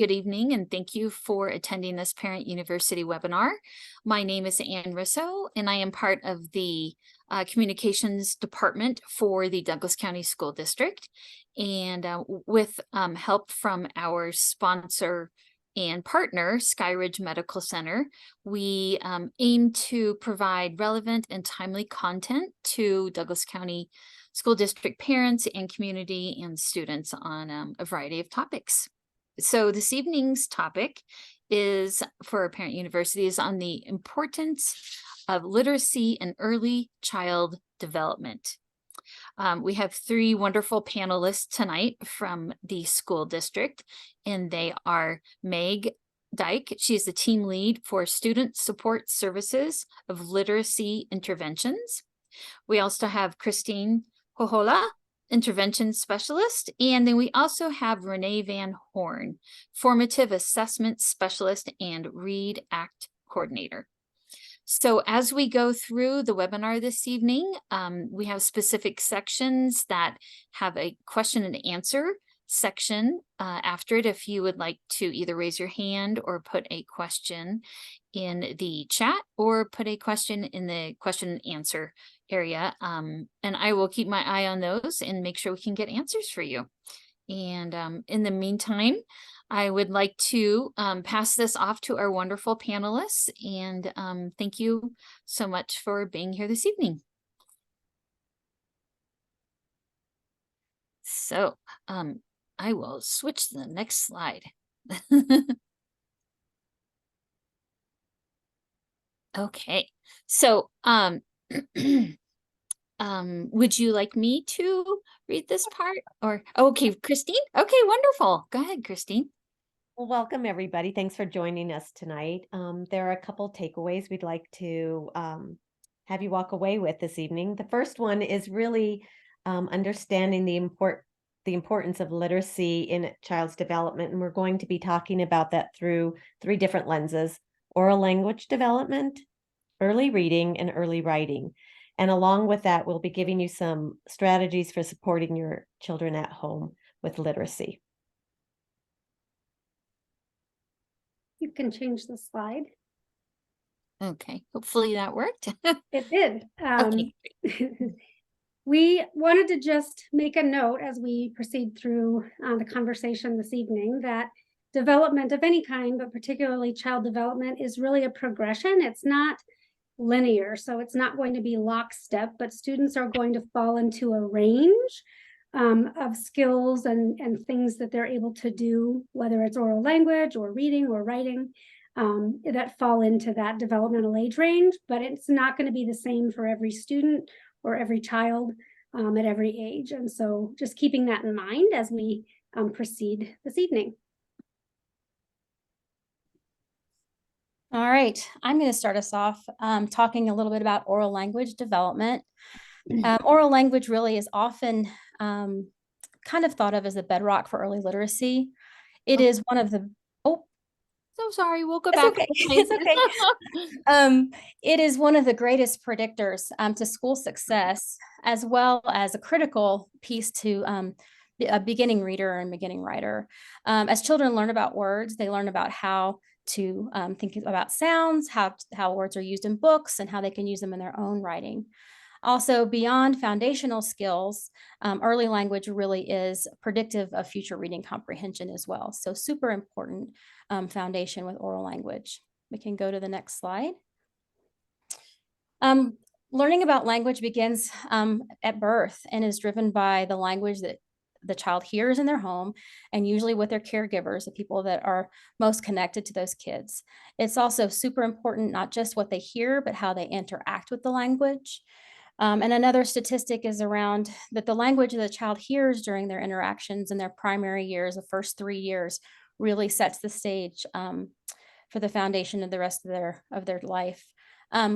Good evening, and thank you for attending this Parent University webinar. My name is Ann Risso, and I am part of the Communications Department for the Douglas County School District. And with help from our sponsor and partner, Skyridge Medical Center, we aim to provide relevant and timely content to Douglas County School District parents and community and students on a variety of topics. So this evening's topic is for Parent University is on the importance of literacy and early child development. We have three wonderful panelists tonight from the school district, and they are Meg Dyke. She is the team lead for Student Support Services of Literacy Interventions. We also have Christine Hohola, intervention specialist, and then we also have Renee Van Horn, formative assessment specialist and READ Act coordinator. So as we go through the webinar this evening, we have specific sections that have a question and answer section after it. If you would like to either raise your hand or put a question in the chat or put a question in the question and answer area, and I will keep my eye on those and make sure we can get answers for you. And in the meantime, I would like to pass this off to our wonderful panelists, and thank you so much for being here this evening. So I will switch to the next slide. Okay, so would you like me to read this part or okay, Christine? Okay, wonderful. Go ahead, Christine. Well, welcome everybody. Thanks for joining us tonight. There are a couple takeaways we'd like to have you walk away with this evening. The first one is really understanding the importance of literacy in a child's development, and we're going to be talking about that through three different lenses: oral language development, early reading, and early writing. And along with that, we'll be giving you some strategies for supporting your children at home with literacy. You can change the slide. Okay, hopefully that worked. It did. Okay. We wanted to just make a note as we proceed through the conversation this evening that development of any kind, but particularly child development, is really a progression. It's not linear, so it's not going to be lockstep, but students are going to fall into a range of skills and things that they're able to do, whether it's oral language or reading or writing, that fall into that developmental age range, but it's not going to be the same for every student or every child at every age. And so just keeping that in mind as we proceed this evening. All right, I'm going to start us off talking a little bit about oral language development. Oral language really is often kind of thought of as the bedrock for early literacy. It is one of the, So sorry, we'll go back. Okay. It's okay. It is one of the greatest predictors to school success, as well as a critical piece to a beginning reader and beginning writer. As children learn about words, they learn about how to think about sounds, how words are used in books, and how they can use them in their own writing. Also, beyond foundational skills, early language really is predictive of future reading comprehension as well. So super important foundation with oral language. We can go to the next slide. Learning about language begins at birth and is driven by the language that the child hears in their home, and usually with their caregivers, the people that are most connected to those kids. It's also super important, not just what they hear, but how they interact with the language. And another statistic is around that the language that the child hears during their interactions in their primary years, the first 3 years, really sets the stage for the foundation of the rest of their life.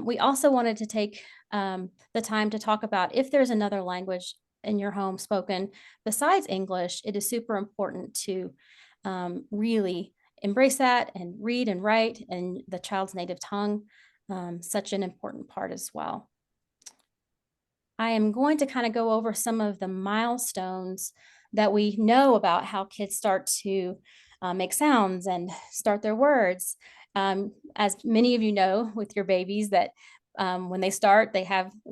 We also wanted to take the time to talk about if there's another language in your home spoken besides English, it is super important to really embrace that and read and write in the child's native tongue, such an important part as well. I am going to kind of go over some of the milestones that we know about how kids start to make sounds and start their words. As many of you know with your babies that when they start, they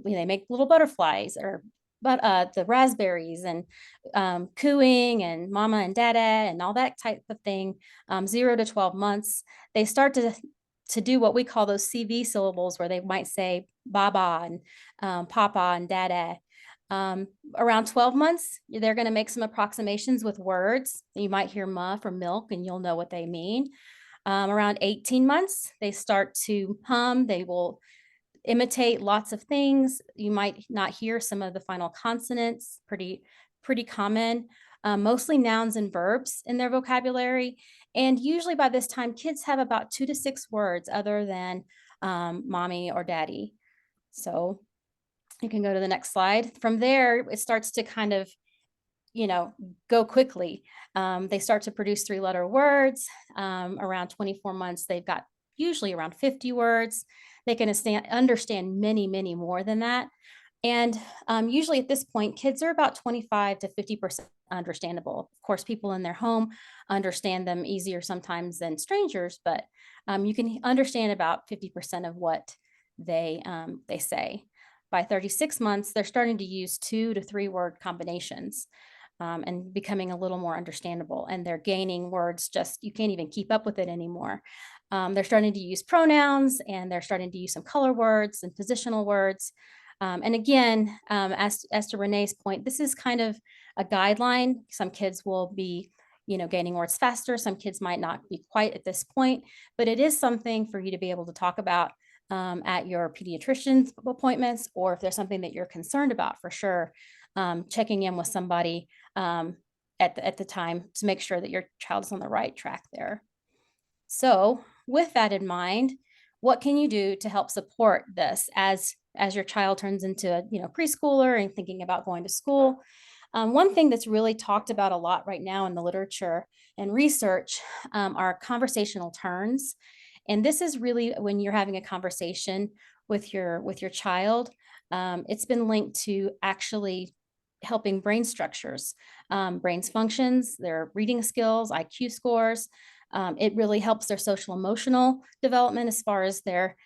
make little butterflies or the raspberries and cooing and mama and dada and all that type of thing. 0 to 12 months, they start to do what we call those CV syllables, where they might say baba and papa and dada. Around 12 months, they're going to make some approximations with words. You might hear ma for milk and you'll know what they mean. Around 18 months, they start to hum. They will imitate lots of things. You might not hear some of the final consonants, pretty common, mostly nouns and verbs in their vocabulary. And usually by this time, kids have about 2 to 6 words other than mommy or daddy. So you can go to the next slide. From there, it starts to kind of, go quickly. They start to produce 3-letter words. Around 24 months, they've got usually around 50 words. They can understand many, many more than that. And usually at this point, kids are about 25 to 50% understandable. Of course, people in their home understand them easier sometimes than strangers, but you can understand about 50% of what they say. By 36 months, they're starting to use 2 to 3 word combinations and becoming a little more understandable. And they're gaining words, you can't even keep up with it anymore. They're starting to use pronouns, and they're starting to use some color words and positional words. And again, as to Renee's point, this is kind of a guideline. Some kids will be, gaining words faster. Some kids might not be quite at this point, but it is something for you to be able to talk about at your pediatrician's appointments, or if there's something that you're concerned about, for sure, checking in with somebody at the time to make sure that your child is on the right track there. So with that in mind, what can you do to help support this as your child turns into a preschooler and thinking about going to school? One thing that's really talked about a lot right now in the literature and research are conversational turns. And this is really when you're having a conversation with your child. It's been linked to actually helping brain structures, brain's functions, their reading skills, IQ scores. It really helps their social emotional development as far as their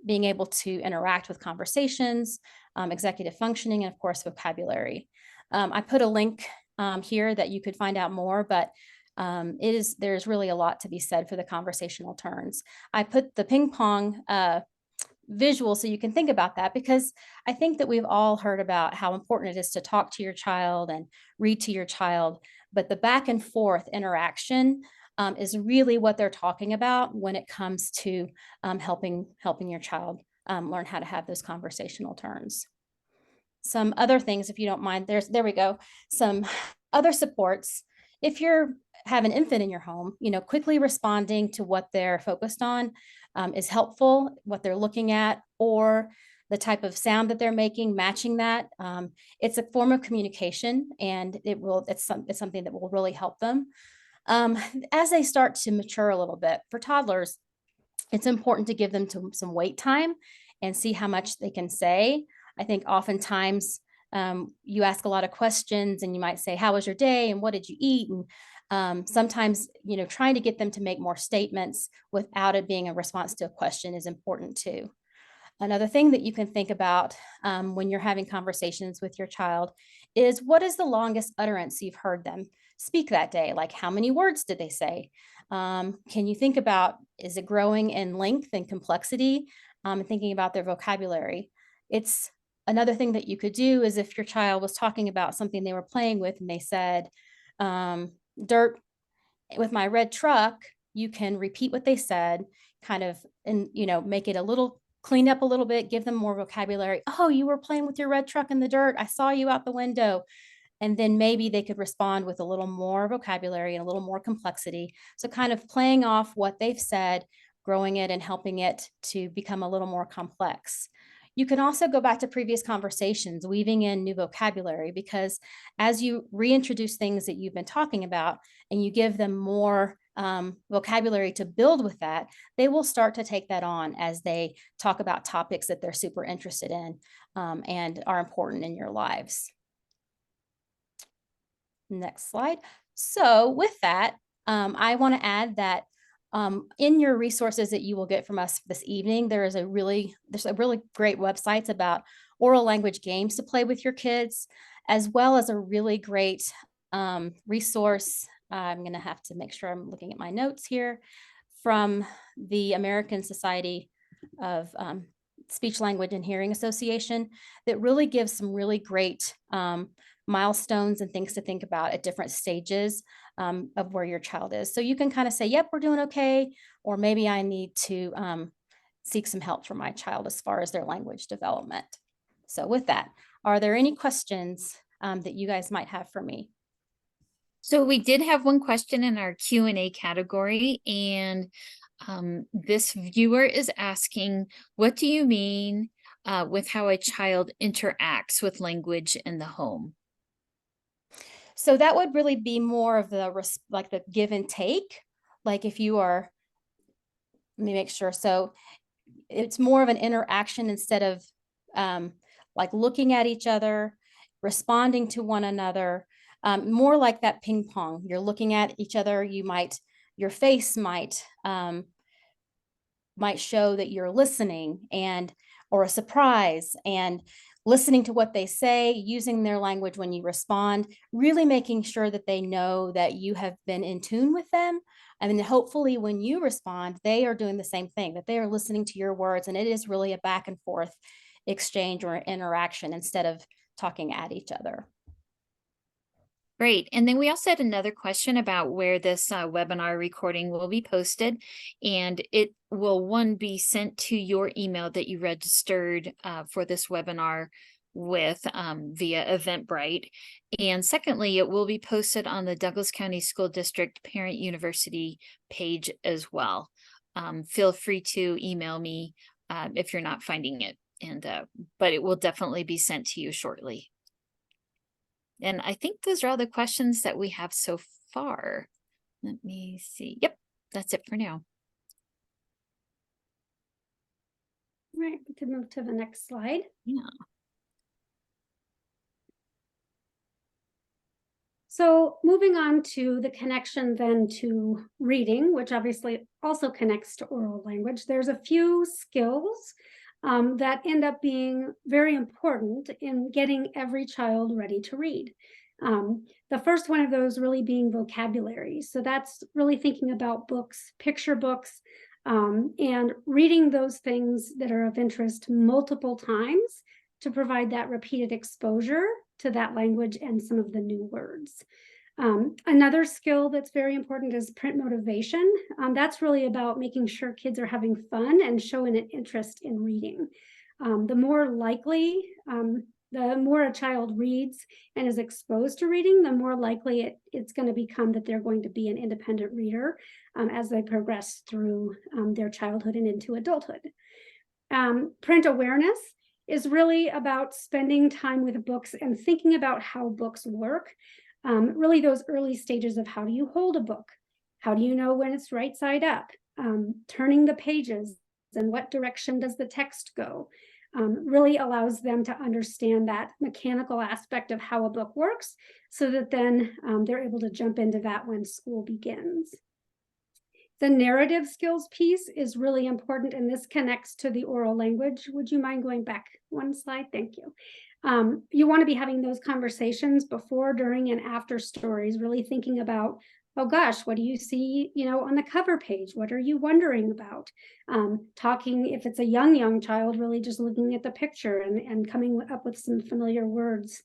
being able to interact with conversations, executive functioning, and of course, vocabulary. I put a link here that you could find out more, but there's really a lot to be said for the conversational turns. I put the ping pong visual so you can think about that, because I think that we've all heard about how important it is to talk to your child and read to your child, but the back and forth interaction is really what they're talking about when it comes to helping your child learn how to have those conversational turns. Some other things, if you don't mind, there we go. Some other supports. If you have an infant in your home, quickly responding to what they're focused on is helpful, what they're looking at, or the type of sound that they're making, matching that. It's a form of communication, and it's something that will really help them. As they start to mature a little bit, for toddlers, it's important to give them some wait time and see how much they can say. I think oftentimes you ask a lot of questions and you might say, how was your day? And what did you eat? And sometimes, trying to get them to make more statements without it being a response to a question is important too. Another thing that you can think about when you're having conversations with your child is, what is the longest utterance you've heard them speak that day? Like, how many words did they say? Can you think about, is it growing in length and complexity? Thinking about their vocabulary. It's another thing that you could do is, if your child was talking about something they were playing with and they said, dirt with my red truck, you can repeat what they said, kind of, and make it a little cleaned up a little bit, give them more vocabulary. Oh, you were playing with your red truck in the dirt. I saw you out the window. And then maybe they could respond with a little more vocabulary and a little more complexity. So kind of playing off what they've said, growing it and helping it to become a little more complex. You can also go back to previous conversations, weaving in new vocabulary, because as you reintroduce things that you've been talking about and you give them more vocabulary to build with that, they will start to take that on as they talk about topics that they're super interested in and are important in your lives. Next slide. So with that, I want to add that in your resources that you will get from us this evening, there's a really great websites about oral language games to play with your kids, as well as a really great resource. I'm going to have to make sure I'm looking at my notes here, from the American Society of Speech, Language, and Hearing Association, that really gives some really great milestones and things to think about at different stages of where your child is. So you can kind of say, yep, we're doing okay, or maybe I need to seek some help from my child as far as their language development. So with that, are there any questions that you guys might have for me? So we did have one question in our Q&A category, and this viewer is asking, what do you mean with how a child interacts with language in the home? So that would really be more of the like the give and take. Like if you are, let me make sure. So it's more of an interaction instead of like looking at each other, responding to one another, more like that ping pong. You're looking at each other. Your face might show that you're listening, or a surprise, and listening to what they say, using their language when you respond, really making sure that they know that you have been in tune with them. I mean, hopefully when you respond, they are doing the same thing, that they are listening to your words, and it is really a back and forth exchange or interaction instead of talking at each other. Great. And then we also had another question about where this webinar recording will be posted, and it will be sent to your email that you registered for this webinar with via Eventbrite. And secondly, it will be posted on the Douglas County School District Parent University page as well. Feel free to email me if you're not finding it, but it will definitely be sent to you shortly. And I think those are all the questions that we have so far. Let me see. Yep, that's it for now. Right, we can move to the next slide. Yeah. So moving on to the connection then to reading, which obviously also connects to oral language, there's a few skills that end up being very important in getting every child ready to read. The first one of those really being vocabulary. So that's really thinking about books, picture books, and reading those things that are of interest multiple times to provide that repeated exposure to that language and some of the new words. Another skill that's very important is print motivation. That's really about making sure kids are having fun and showing an interest in reading. The more a child reads and is exposed to reading, the more likely it's going to become that they're going to be an independent reader as they progress through their childhood and into adulthood. Print awareness is really about spending time with books and thinking about how books work. Really those early stages of how do you hold a book? How do you know when it's right side up? Turning the pages and what direction does the text go? Really allows them to understand that mechanical aspect of how a book works so that then they're able to jump into that when school begins. The narrative skills piece is really important, and this connects to the oral language. Would you mind going back one slide? Thank you. You want to be having those conversations before, during, and after stories, really thinking about, oh gosh, what do you see, on the cover page? What are you wondering about? Talking, if it's a young child, really just looking at the picture and coming up with some familiar words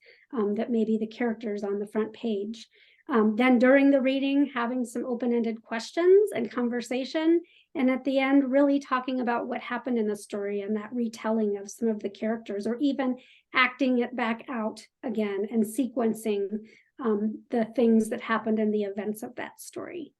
that may be the characters on the front page. Then during the reading, having some open-ended questions and conversation. And at the end, really talking about what happened in the story and that retelling of some of the characters, or even acting it back out again and sequencing the things that happened in the events of that story.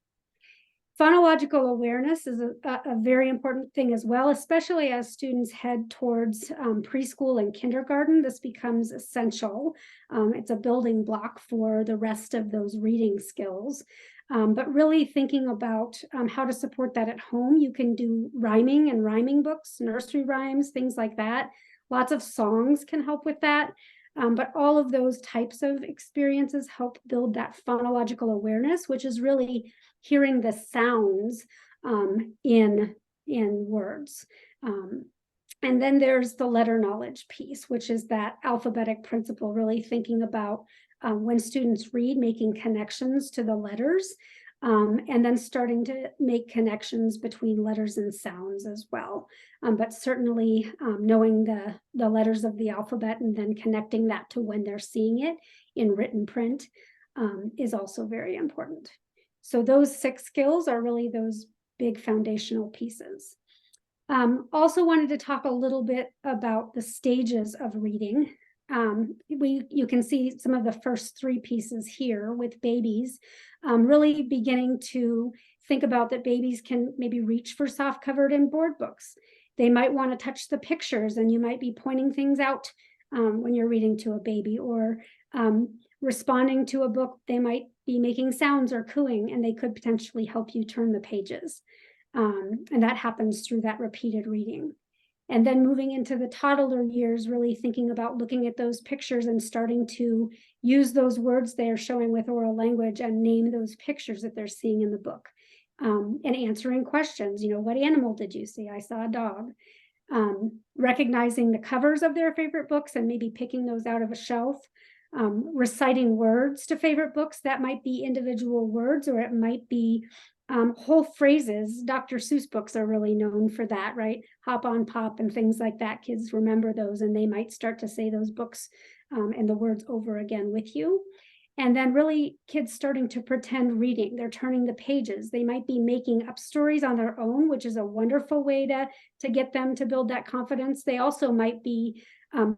Phonological awareness is a very important thing as well, especially as students head towards preschool and kindergarten. This becomes essential. It's a building block for the rest of those reading skills. But really thinking about how to support that at home. You can do rhyming and rhyming books, nursery rhymes, things like that. Lots of songs can help with that. But all of those types of experiences help build that phonological awareness, which is really hearing the sounds in words. And then there's the letter knowledge piece, which is that alphabetic principle, really thinking about when students read, making connections to the letters, and then starting to make connections between letters and sounds as well. But certainly knowing the letters of the alphabet and then connecting that to when they're seeing it in written print is also very important. So those 6 skills are really those big foundational pieces. Also wanted to talk a little bit about the stages of reading. You can see some of the first 3 pieces here with babies, really beginning to think about that babies can maybe reach for soft covered and board books. They might want to touch the pictures, and you might be pointing things out when you're reading to a baby, or responding to a book. They might be making sounds or cooing, and they could potentially help you turn the pages. And that happens through that repeated reading. And then moving into the toddler years, really thinking about looking at those pictures and starting to use those words they are showing with oral language and name those pictures that they're seeing in the book. And answering questions, what animal did you see? I saw a dog. Recognizing the covers of their favorite books and maybe picking those out of a shelf. Reciting words to favorite books. That might be individual words, or it might be whole phrases. Dr. Seuss books are really known for that, right? Hop on Pop and things like that. Kids remember those, and they might start to say those books and the words over again with you. And then really kids starting to pretend reading. They're turning the pages. They might be making up stories on their own, which is a wonderful way to get them to build that confidence. They also might be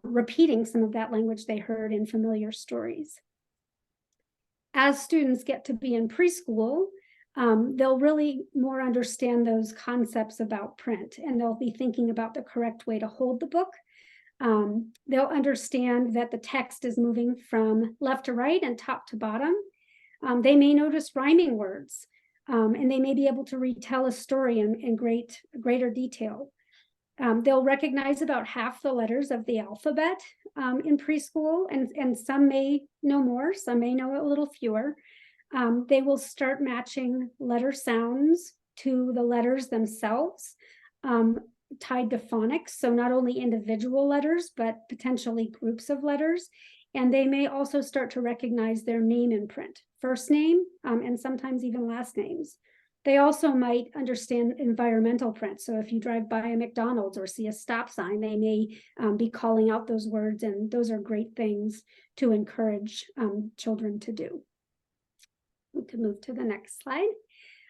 repeating some of that language they heard in familiar stories. As students get to be in preschool, they'll really more understand those concepts about print, and they'll be thinking about the correct way to hold the book. They'll understand that the text is moving from left to right and top to bottom. They may notice rhyming words, and they may be able to retell a story in greater detail. They'll recognize about half the letters of the alphabet in preschool, and some may know more, some may know a little fewer. They will start matching letter sounds to the letters themselves, tied to phonics. So not only individual letters, but potentially groups of letters. And they may also start to recognize their name in print, first name, and sometimes even last names. They also might understand environmental print. So if you drive by a McDonald's or see a stop sign, they may be calling out those words, and those are great things to encourage children to do. We can move to the next slide.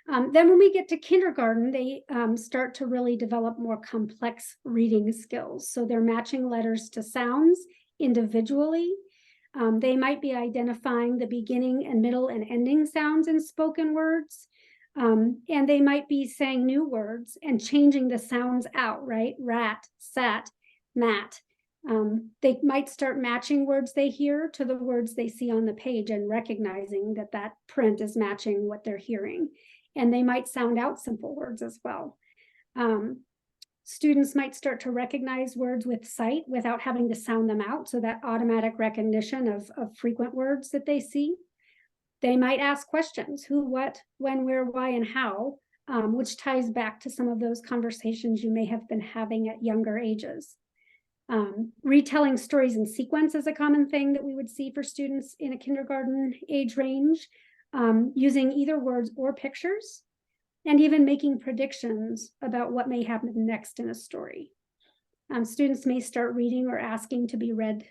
Then when we get to kindergarten, they start to really develop more complex reading skills. So they're matching letters to sounds individually. They might be identifying the beginning and middle and ending sounds in spoken words. And they might be saying new words and changing the sounds out, right? Rat, sat, mat. They might start matching words they hear to the words they see on the page and recognizing that that print is matching what they're hearing. And they might sound out simple words as well. Students might start to recognize words with sight without having to sound them out. So that automatic recognition of frequent words that they see. They might ask questions: who, what, when, where, why, and how, which ties back to some of those conversations you may have been having at younger ages. Retelling stories in sequence is a common thing that we would see for students in a kindergarten age range, using either words or pictures, and even making predictions about what may happen next in a story. Students may start reading or asking to be read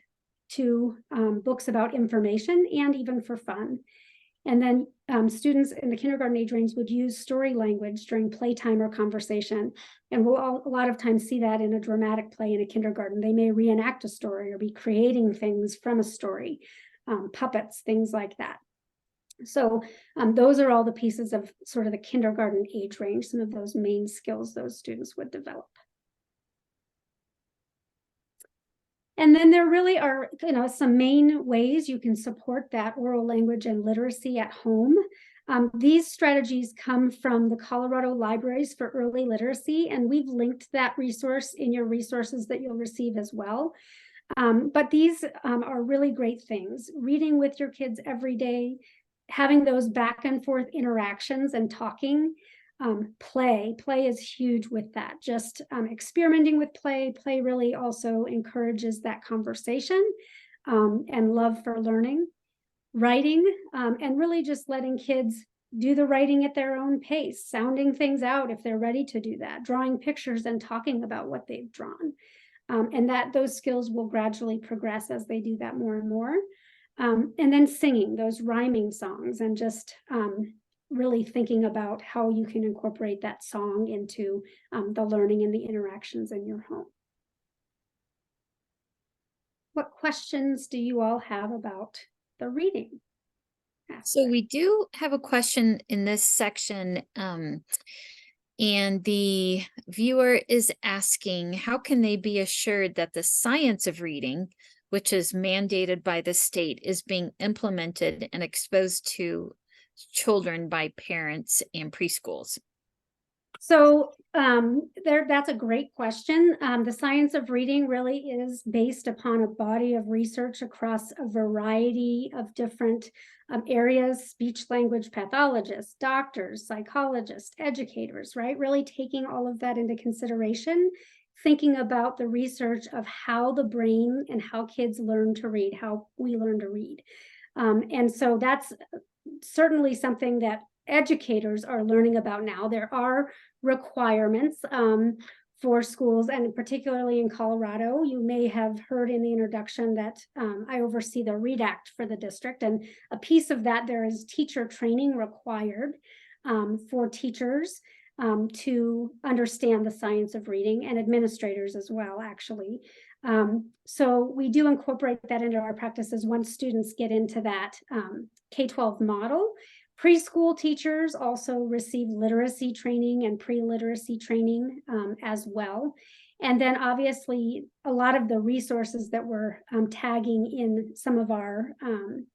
to books about information and even for fun. And then students in the kindergarten age range would use story language during playtime or conversation. And we'll a lot of times see that in a dramatic play in a kindergarten. They may reenact a story or be creating things from a story, puppets, things like that. So those are all the pieces of sort of the kindergarten age range, some of those main skills those students would develop. And then there really are, some main ways you can support that oral language and literacy at home. These strategies come from the Colorado Libraries for Early Literacy, and we've linked that resource in your resources that you'll receive as well. But these are really great things. Reading with your kids every day, having those back and forth interactions and talking. Play is huge with that. Just experimenting with play really also encourages that conversation and love for learning. Writing, and really just letting kids do the writing at their own pace, sounding things out if they're ready to do that, drawing pictures and talking about what they've drawn. And that those skills will gradually progress as they do that more and more. And then singing those rhyming songs and just really thinking about how you can incorporate that song into the learning and the interactions in your home. What questions do you all have about the reading aspect? So we do have a question in this section, and the viewer is asking, how can they be assured that the science of reading, which is mandated by the state, is being implemented and exposed to children by parents and preschools? So that's a great question. The science of reading really is based upon a body of research across a variety of different areas: speech language pathologists, doctors, psychologists, educators, right? Really taking all of that into consideration, thinking about the research of how the brain and how kids learn to read, how we learn to read. And so that's certainly something that educators are learning about now. There are requirements for schools, and particularly in Colorado. You may have heard in the introduction that I oversee the READ Act for the district, and a piece of that, there is teacher training required for teachers to understand the science of reading, and administrators as well, actually. So we do incorporate that into our practices once students get into that K-12 model. Preschool teachers also receive literacy training and pre-literacy training as well. And then obviously a lot of the resources that we're tagging in some of our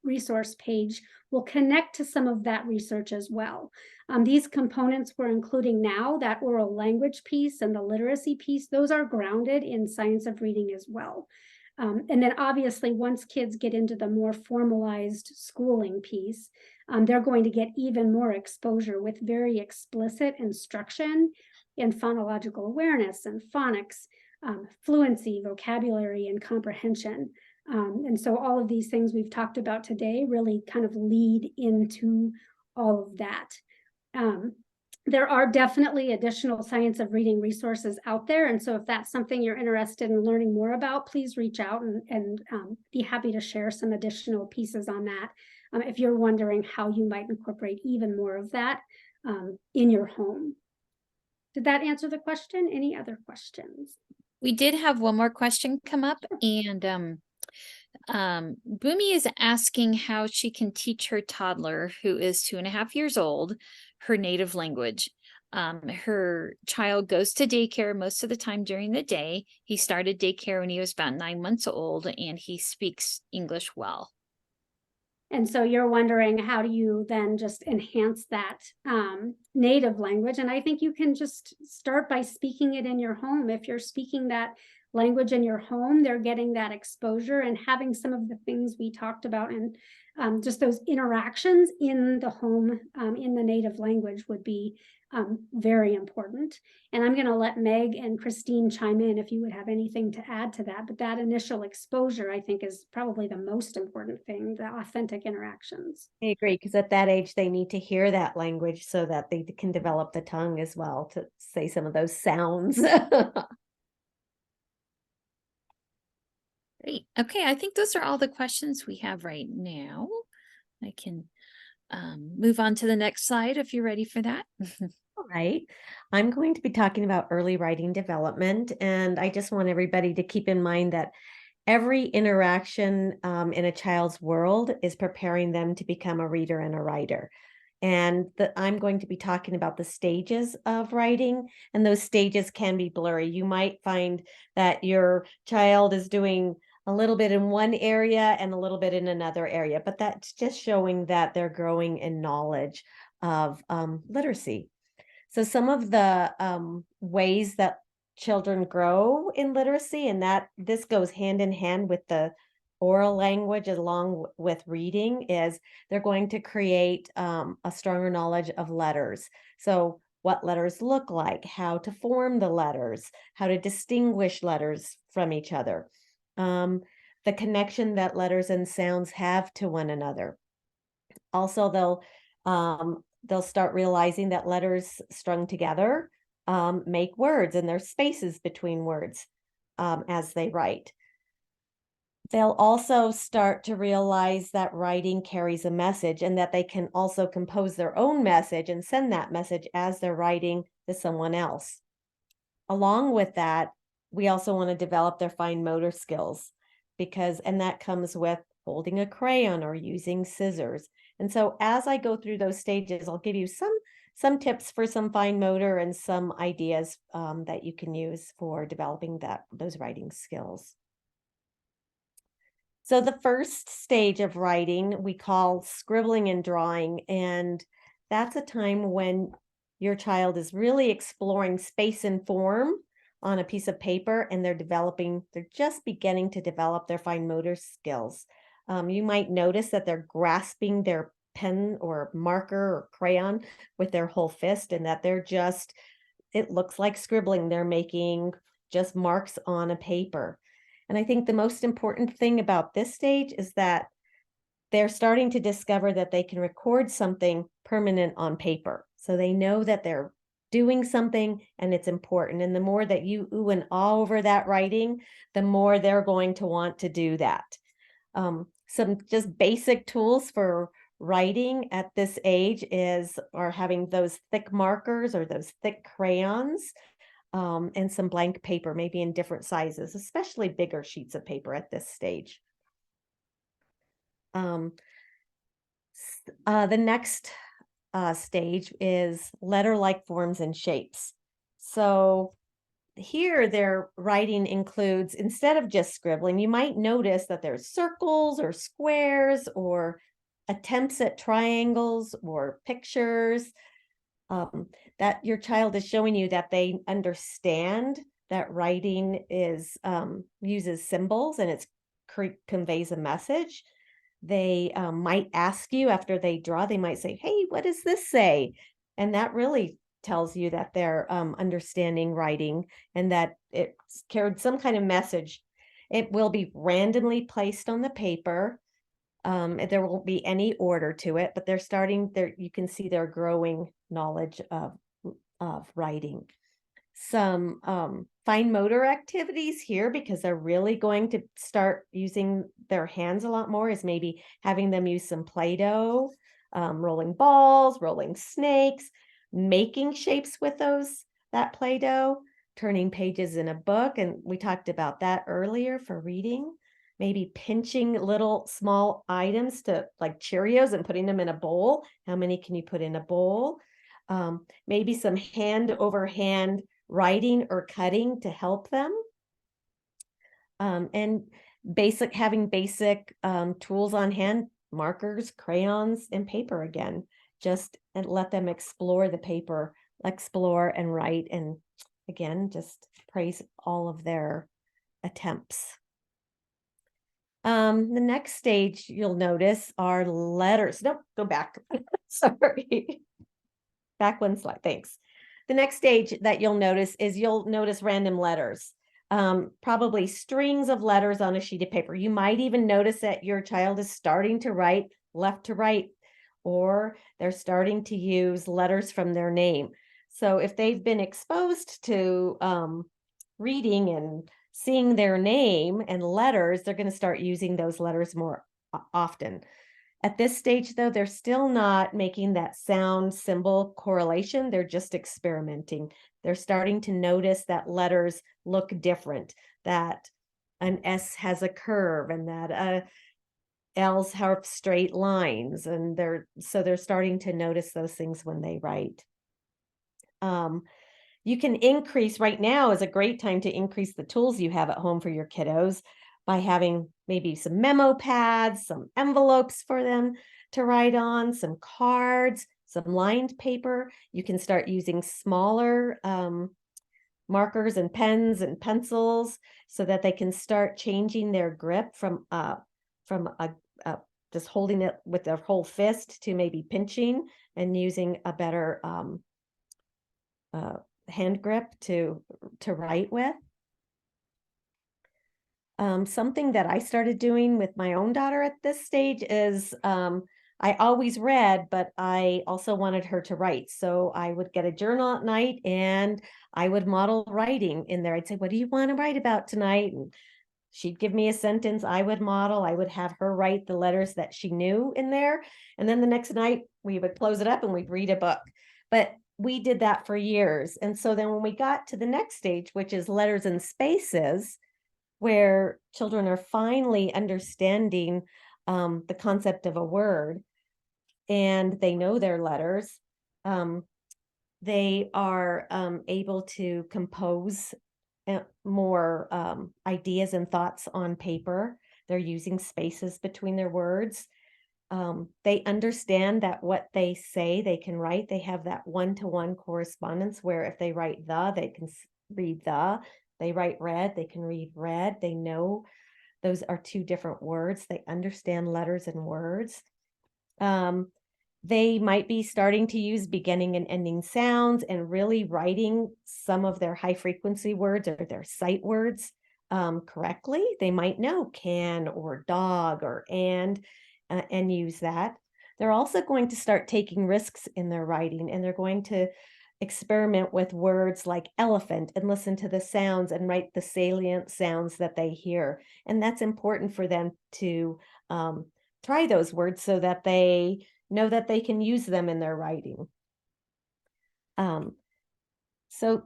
resource page will connect to some of that research as well. These components we're including now, that oral language piece and the literacy piece, those are grounded in science of reading as well. And then obviously once kids get into the more formalized schooling piece, they're going to get even more exposure with very explicit instruction in phonological awareness and phonics, fluency, vocabulary, and comprehension. And so all of these things we've talked about today really kind of lead into all of that. There are definitely additional science of reading resources out there. And so if that's something you're interested in learning more about, please reach out and be happy to share some additional pieces on that. If you're wondering how you might incorporate even more of that in your home. Did that answer the question? Any other questions? We did have one more question come up, and Boomy is asking how she can teach her toddler, who is 2.5 years old, her native language. Her child goes to daycare most of the time during the day. He started daycare when he was about 9 months old, and he speaks English well. And so you're wondering, how do you then just enhance that native language? And I think you can just start by speaking it in your home. If you're speaking that language in your home, they're getting that exposure, and having some of the things we talked about and just those interactions in the home in the native language would be very important. And I'm going to let Meg and Christine chime in if you would have anything to add to that. But that initial exposure, I think, is probably the most important thing, the authentic interactions. I agree, because at that age, they need to hear that language so that they can develop the tongue as well to say some of those sounds. Great. Okay, I think those are all the questions we have right now. I can move on to the next slide if you're ready for that. All right. I'm going to be talking about early writing development, and I just want everybody to keep in mind that every interaction in a child's world is preparing them to become a reader and a writer. And I'm going to be talking about the stages of writing, and those stages can be blurry. You might find that your child is doing a little bit in one area and a little bit in another area, but that's just showing that they're growing in knowledge of literacy. So some of the ways that children grow in literacy, and that this goes hand in hand with the oral language along with reading is they're going to create a stronger knowledge of letters. So what letters look like, how to form the letters, how to distinguish letters from each other, the connection that letters and sounds have to one another. Also, they'll start realizing that letters strung together make words, and there's spaces between words as they write. They'll also start to realize that writing carries a message and that they can also compose their own message and send that message as they're writing to someone else. Along with that, we also want to develop their fine motor skills and that comes with holding a crayon or using scissors. And so as I go through those stages, I'll give you some tips for some fine motor and some ideas that you can use for developing those writing skills. So the first stage of writing we call scribbling and drawing, and that's a time when your child is really exploring space and form on a piece of paper, and they're just beginning to develop their fine motor skills. You might notice that they're grasping their pen or marker or crayon with their whole fist, and that it looks like scribbling. They're making just marks on a paper. And I think the most important thing about this stage is that they're starting to discover that they can record something permanent on paper. So they know that they're doing something and it's important. And the more that you ooh and ah over that writing, the more they're going to want to do that. Some just basic tools for writing at this age are having those thick markers or those thick crayons. And some blank paper, maybe in different sizes, especially bigger sheets of paper at this stage. The next stage is letter-like forms and shapes. So here their writing includes, instead of just scribbling, you might notice that there's circles or squares or attempts at triangles or pictures. That your child is showing you that they understand that writing uses symbols and it conveys a message. They might ask you after they draw, they might say, "Hey, what does this say?" And that really tells you that they're understanding writing and that it's carried some kind of message. It will be randomly placed on the paper. There won't be any order to it, but you can see their growing knowledge of writing. Some fine motor activities here, because they're really going to start using their hands a lot more, is maybe having them use some Play-Doh, rolling balls, rolling snakes, making shapes with that Play-Doh, turning pages in a book. And we talked about that earlier for reading. Maybe pinching little small items like Cheerios and putting them in a bowl. How many can you put in a bowl? Maybe some hand over hand writing or cutting to help them. And having basic tools on hand, markers, crayons, and paper again, and let them explore the paper, explore and write. And again, just praise all of their attempts. The next stage you'll notice are letters. No, go back. Sorry. Back one slide. Thanks. The next stage that you'll notice random letters. Probably strings of letters on a sheet of paper. You might even notice that your child is starting to write left to right, or they're starting to use letters from their name. So if they've been exposed to reading and seeing their name and letters, they're going to start using those letters more often. At this stage, though, they're still not making that sound symbol correlation. They're just experimenting. They're starting to notice that letters look different, that an S has a curve and that L's have straight lines. And they're starting to notice those things when they write. You can increase, right now is a great time to increase the tools you have at home for your kiddos by having maybe some memo pads, some envelopes for them to write on, some cards, some lined paper. You can start using smaller markers and pens and pencils so that they can start changing their grip from from just holding it with their whole fist to maybe pinching and using a better hand grip to write with. Something that I started doing with my own daughter at this stage is I always read, but I also wanted her to write. So I would get a journal at night and I would model writing in there. I'd say, what do you want to write about tonight? And she'd give me a sentence, I would model, I would have her write the letters that she knew in there. And then the next night we would close it up and we'd read a book. But we did that for years. And so then when we got to the next stage, which is letters and spaces, where children are finally understanding the concept of a word and they know their letters, they are able to compose more ideas and thoughts on paper. They're using spaces between their words. They understand that what they say they can write. They have that one-to-one correspondence where if they write the, they can read the. They write red, they can read red. They know those are two different words. They understand letters and words. They might be starting to use beginning and ending sounds and really writing some of their high frequency words or their sight words correctly. They might know can or dog or and use that. They're also going to start taking risks in their writing, and they're going to experiment with words like elephant and listen to the sounds and write the salient sounds that they hear. And that's important for them to try those words so that they know that they can use them in their writing. So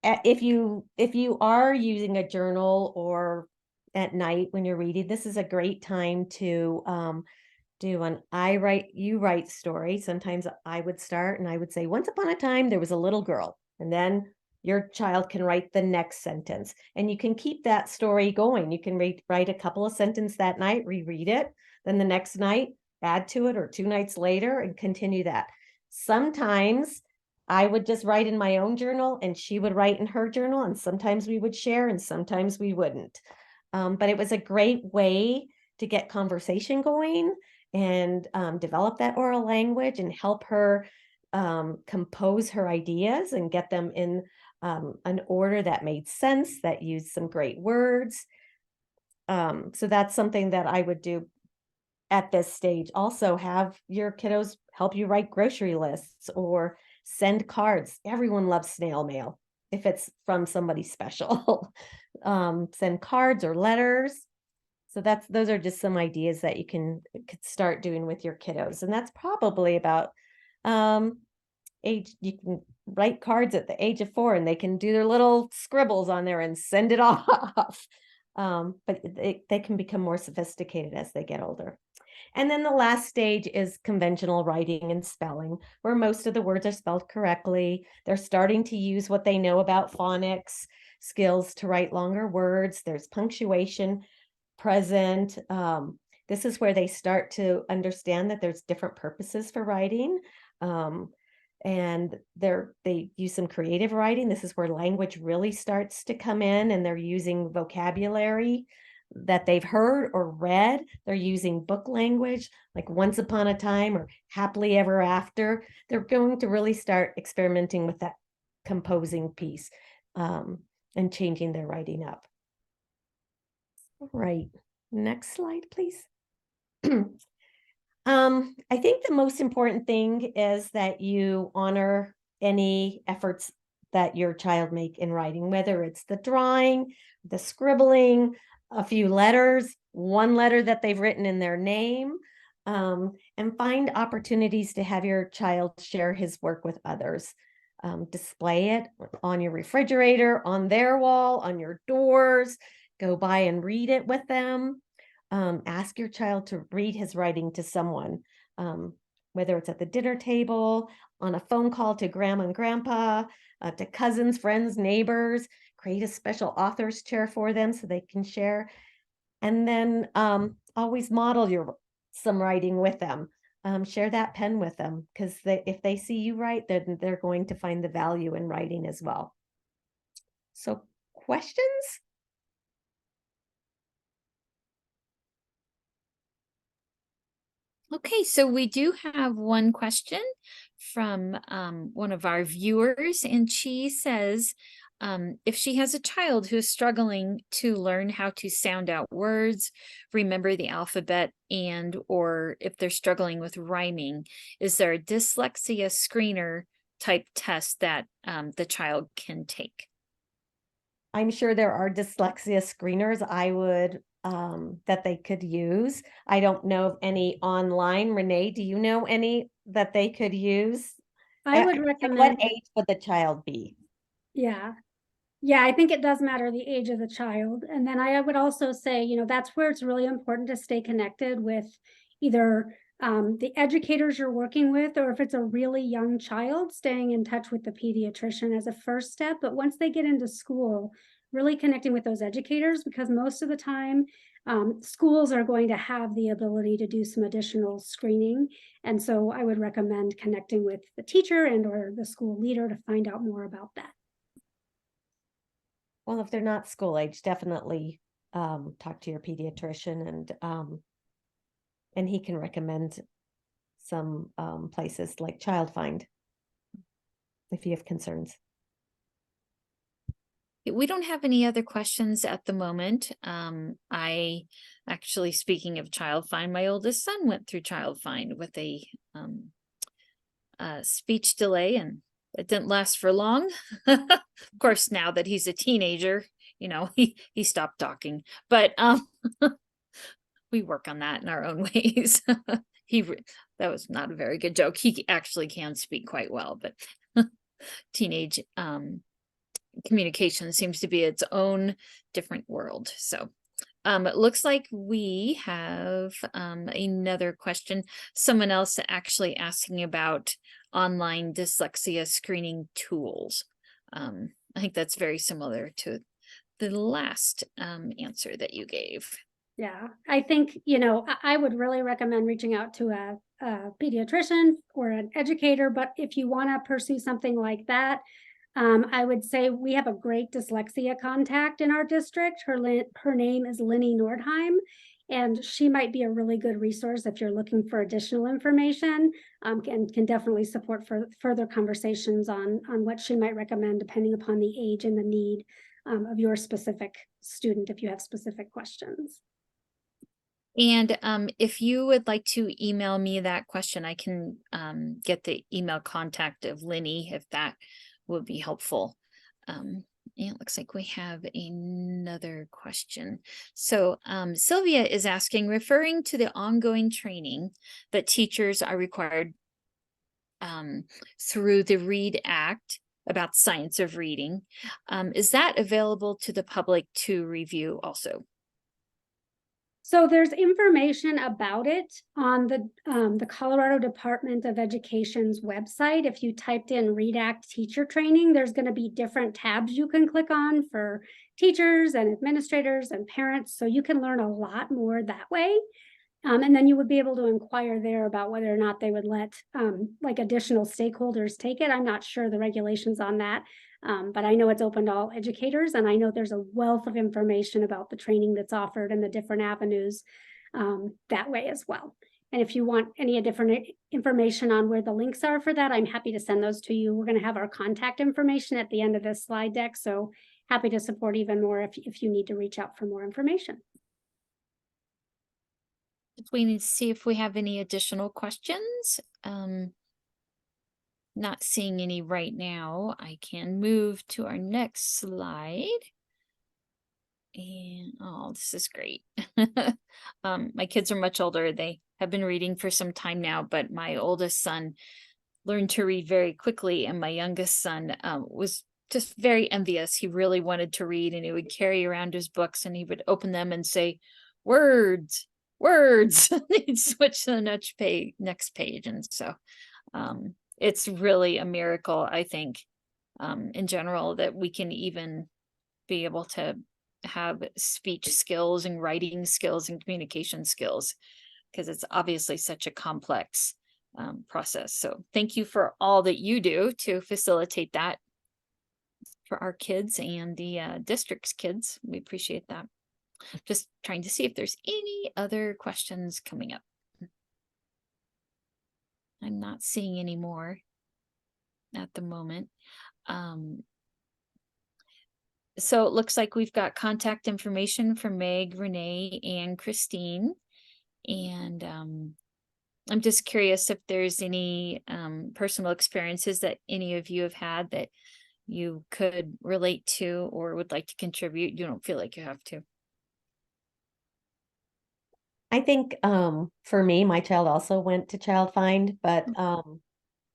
if you are using a journal or at night when you're reading, this is a great time to do an I write, you write story. Sometimes I would start and I would say, once upon a time, there was a little girl. And then your child can write the next sentence. And you can keep that story going. You can write a couple of sentences that night, reread it. Then the next night, add to it, or 2 nights later, and continue that. Sometimes I would just write in my own journal and she would write in her journal. And sometimes we would share and sometimes we wouldn't. But it was a great way to get conversation going and develop that oral language and help her compose her ideas and get them in an order that made sense, that used some great words. So that's something that I would do at this stage. Also have your kiddos help you write grocery lists or send cards. Everyone loves snail mail if it's from somebody special. Send cards or letters. So those are just some ideas that you could start doing with your kiddos. And that's probably about age, you can write cards at the age of 4 and they can do their little scribbles on there and send it off. But they can become more sophisticated as they get older. And then the last stage is conventional writing and spelling, where most of the words are spelled correctly. They're starting to use what they know about phonics, skills to write longer words. There's punctuation present. This is where they start to understand that there's different purposes for writing. And they use some creative writing. This is where language really starts to come in, and they're using vocabulary that they've heard or read. They're using book language like once upon a time or happily ever after. They're going to really start experimenting with that composing piece and changing their writing up. All right, next slide, please. I think the most important thing is that you honor any efforts that your child make in writing, whether it's the drawing, the scribbling, a few letters, one letter that they've written in their name, and find opportunities to have your child share his work with others. Display it on your refrigerator, on their wall, on your doors. Go by and read it with them. Ask your child to read his writing to someone, whether it's at the dinner table, on a phone call to grandma and grandpa, to cousins, friends, neighbors. Create a special author's chair for them so they can share. And then always model some writing with them. Share that pen with them, because if they see you write, then they're going to find the value in writing as well. So, questions? Okay, so we do have one question from one of our viewers, and she says, if she has a child who is struggling to learn how to sound out words, remember the alphabet, and or if they're struggling with rhyming, is there a dyslexia screener type test that the child can take? I'm sure there are dyslexia screeners that they could use. I don't know of any online. Renee, do you know any that they could use? I would At recommend, what age would the child be? yeah. Yeah, I think it does matter the age of the child. And then I would also say, that's where it's really important to stay connected with either the educators you're working with, or if it's a really young child, staying in touch with the pediatrician as a first step. But once they get into school, really connecting with those educators, because most of the time, schools are going to have the ability to do some additional screening. And so I would recommend connecting with the teacher and or the school leader to find out more about that. Well, if they're not school age, definitely talk to your pediatrician and he can recommend some places like Child Find if you have concerns. We don't have any other questions at the moment. I actually, speaking of Child Find, my oldest son went through Child Find with a speech delay, and it didn't last for long. Of course, now that he's a teenager, he stopped talking, but we work on that in our own ways. That was not a very good joke. He actually can speak quite well, but teenage communication seems to be its own different world. So it looks like we have another question. Someone else actually asking about online dyslexia screening tools. I think that's very similar to the last answer that you gave. Yeah, I think, I would really recommend reaching out to a pediatrician or an educator, but if you want to pursue something like that, I would say we have a great dyslexia contact in our district. Her name is Linny Nordheim, and she might be a really good resource if you're looking for additional information, and can definitely support further conversations on what she might recommend depending upon the age and the need of your specific student if you have specific questions. And if you would like to email me that question, I can get the email contact of Linny if that would be helpful. And it looks like we have another question. So Sylvia is asking, referring to the ongoing training that teachers are required through the READ Act about science of reading, is that available to the public to review also? So there's information about it on the Colorado Department of Education's website. If you typed in READ Act teacher training, there's going to be different tabs you can click on for teachers and administrators and parents. So you can learn a lot more that way. And then you would be able to inquire there about whether or not they would let like additional stakeholders take it. I'm not sure the regulations on that. But I know it's open to all educators, and I know there's a wealth of information about the training that's offered and the different avenues that way as well. And if you want any different information on where the links are for that, I'm happy to send those to you. We're going to have our contact information at the end of this slide deck, so happy to support even more if you need to reach out for more information. We need to see if we have any additional questions. Not seeing any right now. I can move to our next slide. And oh, this is great. My kids are much older. They have been reading for some time now, but my oldest son learned to read very quickly, and my youngest son was just very envious. He really wanted to read, and he would carry around his books and he would open them and say, words. He'd switch to the next page. And so it's really a miracle, I think, in general, that we can even be able to have speech skills and writing skills and communication skills, because it's obviously such a complex process. So thank you for all that you do to facilitate that for our kids and the district's kids. We appreciate that. Just trying to see if there's any other questions coming up. I'm not seeing any more at the moment. So it looks like we've got contact information for Meg, Renee, and Christine. And I'm just curious if there's any personal experiences that any of you have had that you could relate to or would like to contribute. You don't feel like you have to. I think for me, my child also went to Child Find, but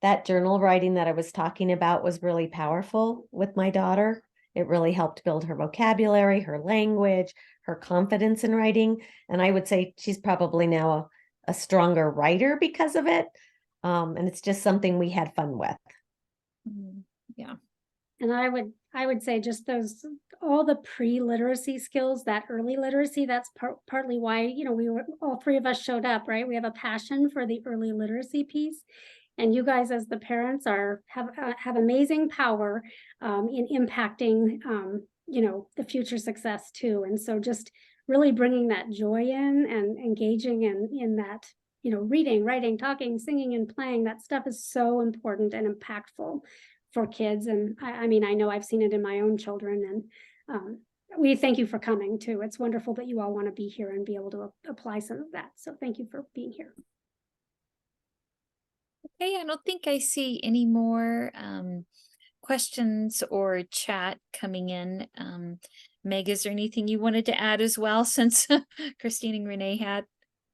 that journal writing that I was talking about was really powerful with my daughter. It really helped build her vocabulary, her language, her confidence in writing. And I would say she's probably now a stronger writer because of it. And it's just something we had fun with. Yeah. And I would say just those, all the pre-literacy skills, that early literacy, that's partly why, you know, all three of us showed up, right? We have a passion for the early literacy piece. And you guys as the parents have amazing power in impacting, you know, the future success too. And so just really bringing that joy in and engaging in that, you know, reading, writing, talking, singing, and playing, that stuff is so important and impactful for kids. And I mean, I know I've seen it in my own children, and we thank you for coming too. It's wonderful that you all want to be here and be able to apply some of that. So thank you for being here. Okay, I don't think I see any more questions or chat coming in. Meg, is there anything you wanted to add as well, since Christine and Renee had?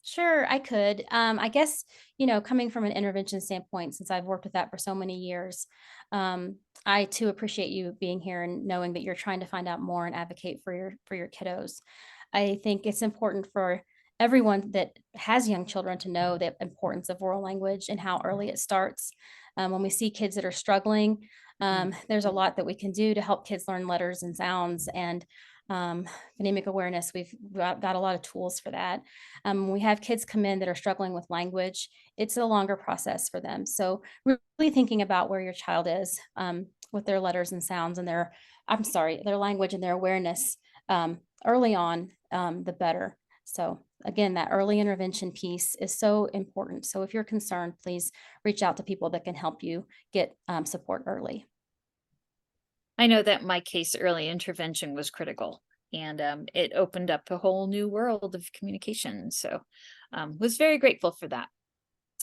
Sure, I could. I guess, you know, coming from an intervention standpoint, since I've worked with that for so many years, I too appreciate you being here and knowing that you're trying to find out more and advocate for your kiddos. I think it's important for everyone that has young children to know the importance of oral language and how early it starts. When we see kids that are struggling, there's a lot that we can do to help kids learn letters and sounds and phonemic awareness. We've got a lot of tools for that. When we have kids come in that are struggling with language, it's a longer process for them. So really thinking about where your child is with their letters and sounds and their language and their awareness early on, the better. So again, that early intervention piece is so important. So if you're concerned, please reach out to people that can help you get support early. I know that in my case, early intervention was critical, and it opened up a whole new world of communication. So was very grateful for that.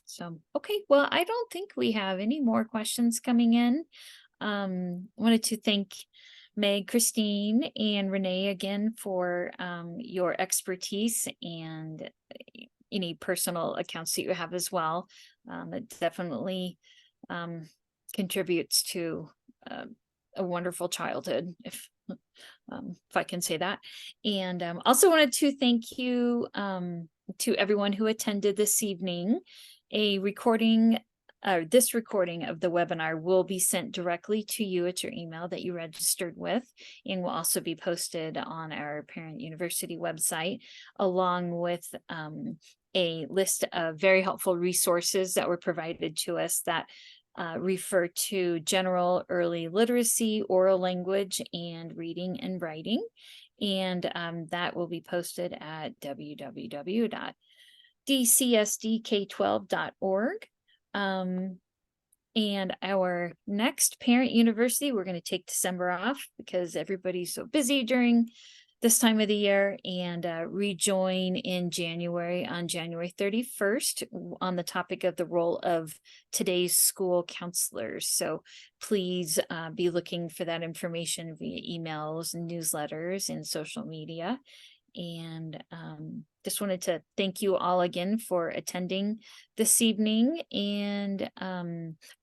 So, okay, well, I don't think we have any more questions coming in. Wanted to thank Meg, Christine, and Renee again for your expertise and any personal accounts that you have as well. It definitely contributes to a wonderful childhood, if I can say that. And also wanted to thank you to everyone who attended this evening. This recording of the webinar will be sent directly to you at your email that you registered with, and will also be posted on our Parent University website, along with a list of very helpful resources that were provided to us that refer to general early literacy, oral language, and reading and writing. And that will be posted at www.dcsdk12.org. And our next Parent University, we're going to take December off because everybody's so busy during this time of the year, and rejoin in January, on January 31st, on the topic of the role of today's school counselors. So please be looking for that information via emails and newsletters and social media. And just wanted to thank you all again for attending this evening. And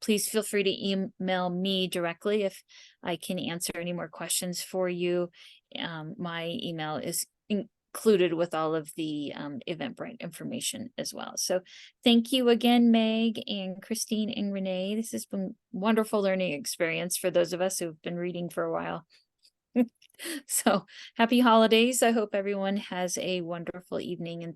please feel free to email me directly if I can answer any more questions for you. My email is included with all of the Eventbrite information as well. So thank you again, Meg and Christine and Renee. This has been a wonderful learning experience for those of us who've been reading for a while. So happy holidays. I hope everyone has a wonderful evening, and